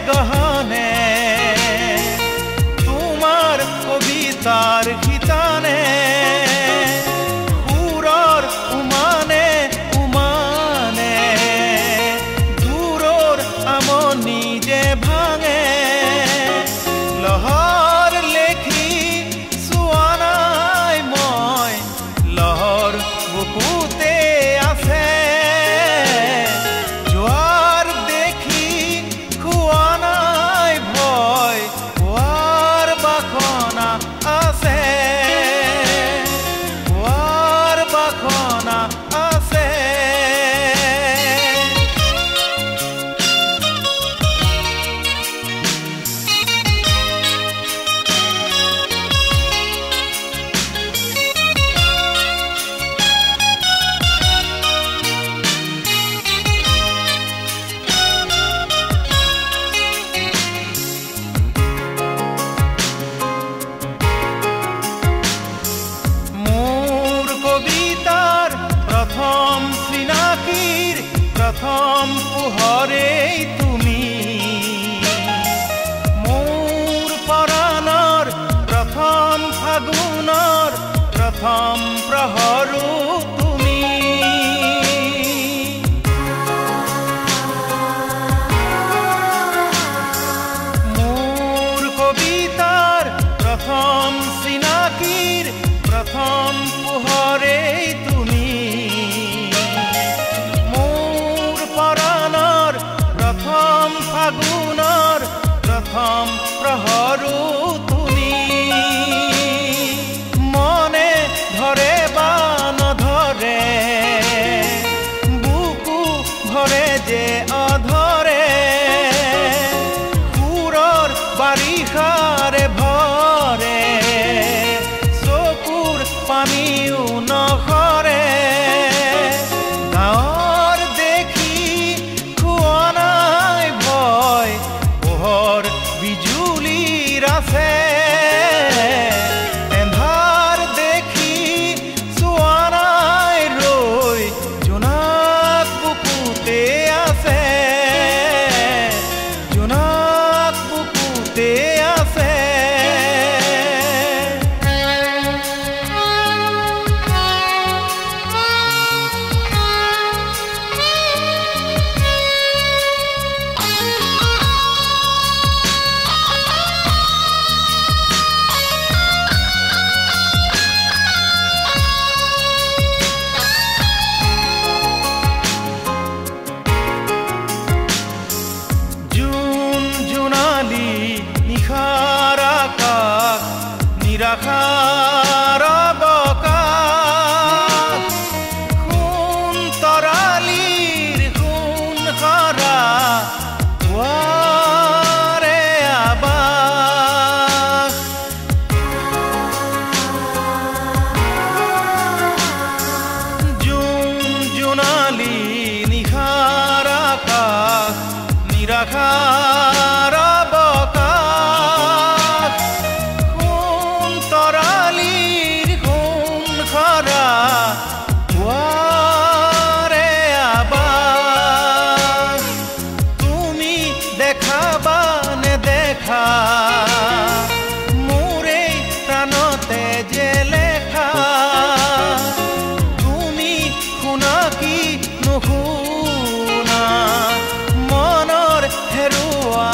গহনে তোমাৰ কবিতাৰ গীতানে সুৰৰ উমানে উমানে দূৰৰ আমনি যে ভাঙে লহৰ লেখি চোৱা নাই মই লহৰ বুকুতে আছে জোৱাৰ দেখি খোৱা নাই ভয় পোৱাৰ বাসনা আছে পোৱাৰ বাসনা আছে প্ৰথম পোহৰেই তুমি মোৰ পৰাণৰ প্ৰথম ফাগুনৰ প্ৰথম প্ৰহৰো তুমি মোৰ কবিতাৰ প্ৰথম চিনাকিৰ প্ৰথম পোহৰেই তুমি প্ৰথম ফাগুনৰ প্ৰথম প্ৰহৰো তুমি মনে ধৰে বা নধৰে বুকু ভৰে যে অধৰে সুৰৰ বাৰিষাৰে ভৰে চকুৰ পানীও নসৰে বিজুলীৰ আছে এন্ধাৰ দেখি চোৱা নাই ৰৈ জোনাক বুকুতে আছে জোনাক বুকুতে আছে নিশাৰ আকাশ নিৰাশাৰ বকাশ সোণ তৰালিৰ সোণ সৰা পুৱাৰে আবাস জোনালী নিশাৰ আকাশ নিৰাশাৰ দেখাবা নেদেখা মোৰে প্ৰাণতে যে লেখা তুমি শুনা কি নুশুনা মনৰ হেৰুৱা